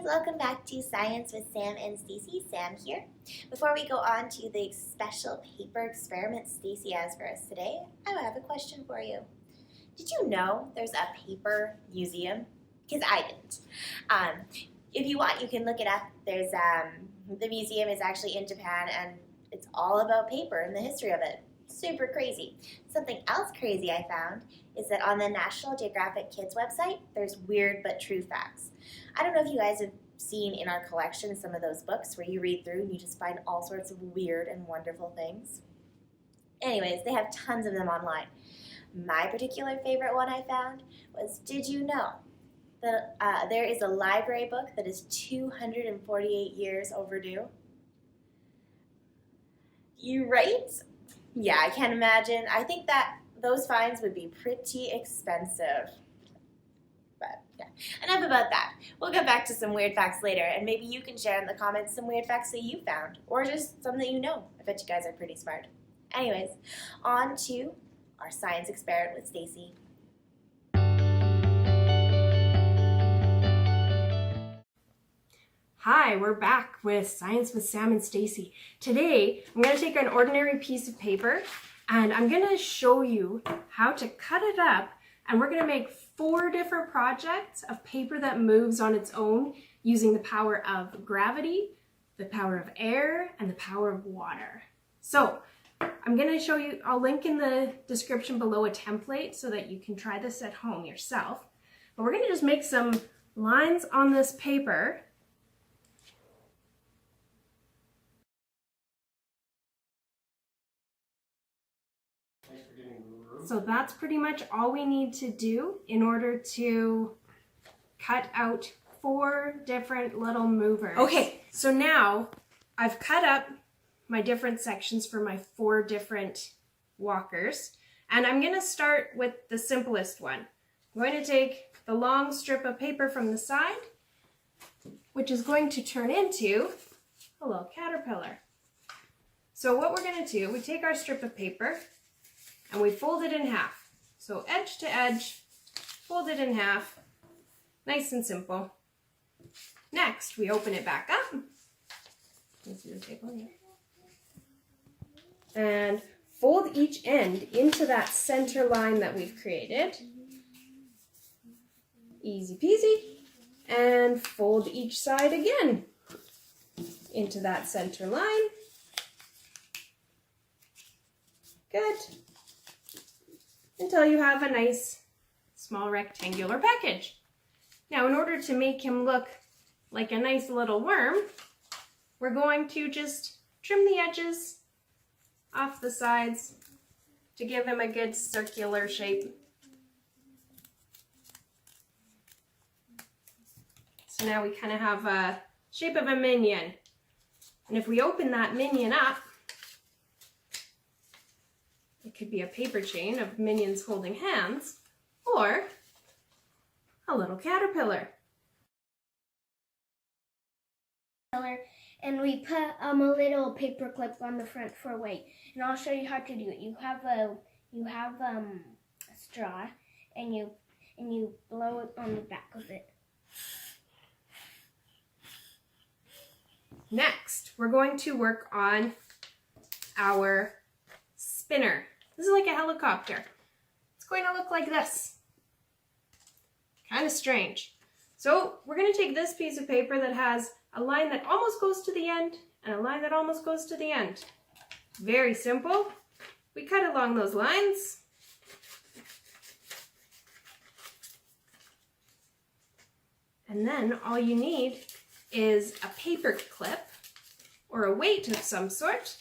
welcome back to Science with Sam and Stacey. Sam here. Before we go on to the special paper experiment Stacey has for us today, I have a question for you. Did you know there's a paper museum? Because I didn't. If you want, you can look it up. There's the museum is actually in Japan, and it's all about paper and the history of it. Super crazy. Something else crazy I found is that on the National Geographic Kids website, there's weird but true facts. I don't know if you guys have seen in our collection some of those books where you read through and you just find all sorts of weird and wonderful things. Anyways, they have tons of them online. My particular favorite one I found was, did you know that there is a library book that is 248 years overdue? You right? Yeah, I can't imagine. I think that those fines would be pretty expensive. But yeah, enough about that. We'll get back to some weird facts later, and maybe you can share in the comments some weird facts that you found, or just some that you know. I bet you guys are pretty smart. Anyways, on to our science experiment with Stacey. Hi, we're back with Science with Sam and Stacey. Today, I'm going to take an ordinary piece of paper and I'm going to show you how to cut it up, and we're going to make 4 different projects of paper that moves on its own using the power of gravity, the power of air, and the power of water. So, I'm going to show you, I'll link in the description below a template so that you can try this at home yourself. But we're going to just make some lines on this paper. So that's pretty much all we need to do in order to cut out 4 different little movers. Okay, so now I've cut up my different sections for my 4 different walkers, and I'm going to start with the simplest one. I'm going to take the long strip of paper from the side, which is going to turn into a little caterpillar. So what we're going to do, we take our strip of paper and we fold it in half. So edge to edge, fold it in half, nice and simple. Next, we open it back up. You can see the table here. And fold each end into that center line that we've created. Easy peasy. And fold each side again into that center line. Good. Until you have a nice small rectangular package. Now, in order to make him look like a nice little worm, we're going to just trim the edges off the sides to give him a good circular shape. So now we kind of have a shape of a minion. And if we open that minion up, it could be a paper chain of minions holding hands, or a little caterpillar. And we put a little paper clip on the front for weight. And I'll show you how to do it. You have a straw, and you blow it on the back of it. Next, we're going to work on our spinner. This is like a helicopter. It's going to look like this. Kind of strange. So we're going to take this piece of paper that has a line that almost goes to the end and a line that almost goes to the end. Very simple. We cut along those lines. And then all you need is a paper clip or a weight of some sort,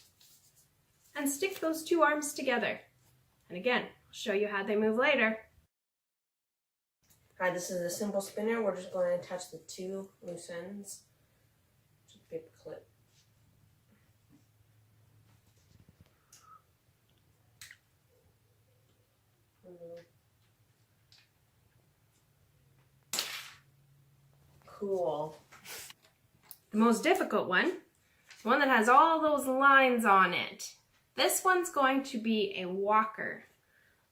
and stick those 2 arms together. And again, I'll show you how they move later. Alright, this is a simple spinner. We're just going to attach the 2 loose ends to the paper clip. Cool. The most difficult one that has all those lines on it. This one's going to be a walker.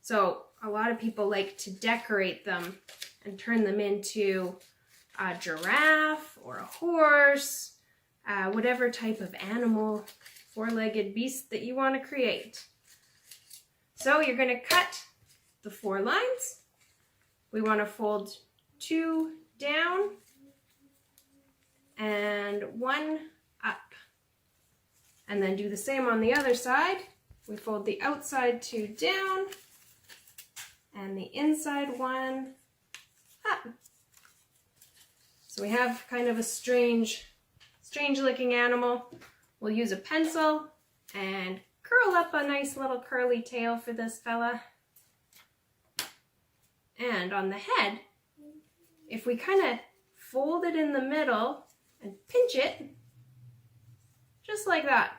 So a lot of people like to decorate them and turn them into a giraffe or a horse, whatever type of animal, four-legged beast that you want to create. So you're going to cut the 4 lines. We want to fold 2 down and 1 up. And then do the same on the other side. We fold the outside 2 down and the inside 1 up. So we have kind of a strange looking animal. We'll use a pencil and curl up a nice little curly tail for this fella. And on the head, if we kind of fold it in the middle and pinch it, just like that,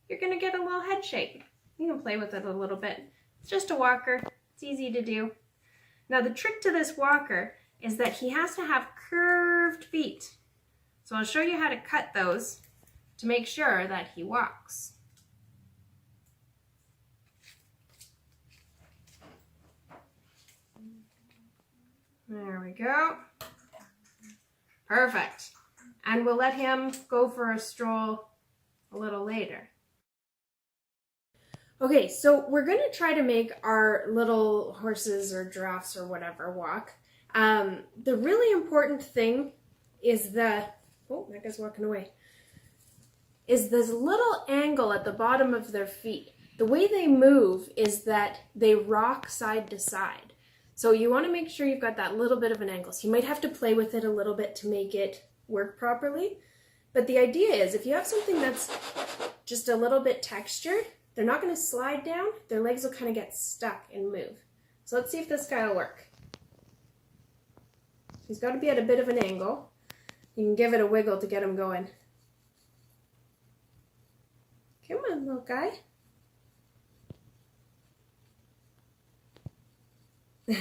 you're going to get a little head shape. You can play with it a little bit. It's just a walker. It's easy to do. Now the trick to this walker is that he has to have curved feet. So I'll show you how to cut those to make sure that he walks. There we go. Perfect. And we'll let him go for a stroll a little later. Okay, so we're going to try to make our little horses or giraffes or whatever walk. The really important thing is that guy's walking away, is this little angle at the bottom of their feet. The way they move is that they rock side to side. So you want to make sure you've got that little bit of an angle. So you might have to play with it a little bit to make it work properly. But the idea is if you have something that's just a little bit textured, they're not going to slide down. Their legs will kind of get stuck and move. So let's see if this guy will work. He's got to be at a bit of an angle. You can give it a wiggle to get him going. Come on, little guy. And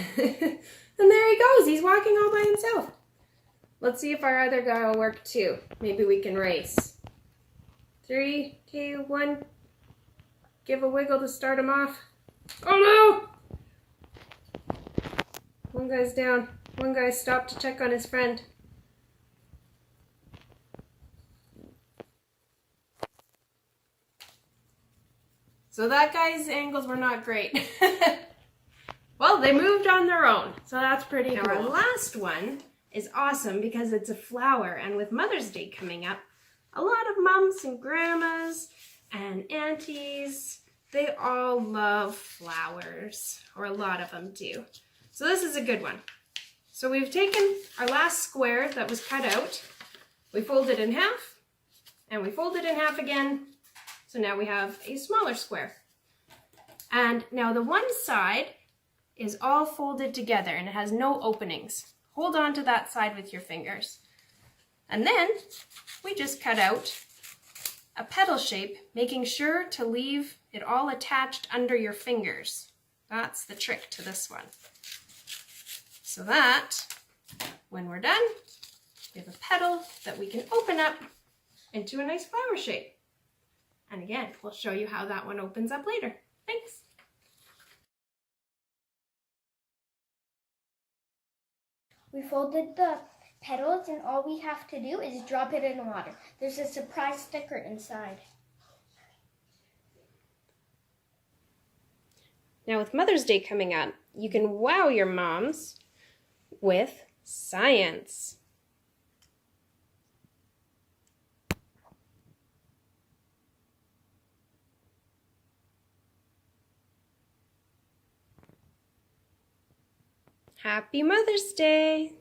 there he goes. He's walking all by himself. Let's see if our other guy will work too. Maybe we can race. 3, 2, 1. Give a wiggle to start him off. Oh no! One guy's down. One guy stopped to check on his friend. So that guy's angles were not great. Well, they moved on their own, so that's pretty cool. Now our last one is awesome because it's a flower, and with Mother's Day coming up, a lot of mums and grandmas and aunties, they all love flowers, or a lot of them do. So this is a good one. So we've taken our last square that was cut out, we fold it in half, and we fold it in half again, so now we have a smaller square. And now the one side is all folded together and it has no openings. Hold on to that side with your fingers. And then we just cut out a petal shape, making sure to leave it all attached under your fingers. That's the trick to this one. So that when we're done, we have a petal that we can open up into a nice flower shape. And again, we'll show you how that one opens up later. Thanks. We folded the petals and all we have to do is drop it in water. There's a surprise sticker inside. Now with Mother's Day coming up, you can wow your moms with science. Happy Mother's Day!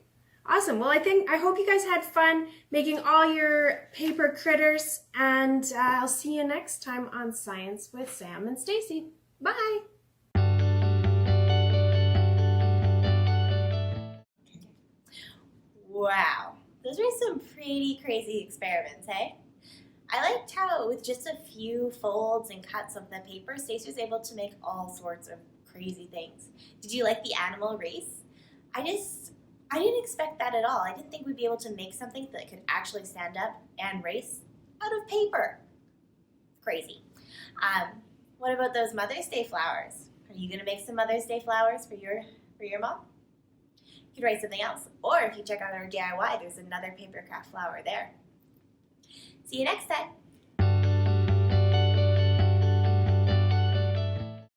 Awesome. Well, I hope you guys had fun making all your paper critters, and I'll see you next time on Science with Sam and Stacey. Bye! Wow, those were some pretty crazy experiments, hey? I liked how with just a few folds and cuts of the paper, Stacey was able to make all sorts of crazy things. Did you like the animal race? I didn't expect that at all. I didn't think we'd be able to make something that could actually stand up and race out of paper. Crazy. What about those Mother's Day flowers? Are you gonna make some Mother's Day flowers for your mom? you could write something else. Or if you check out our DIY, there's another paper craft flower there. See you next time.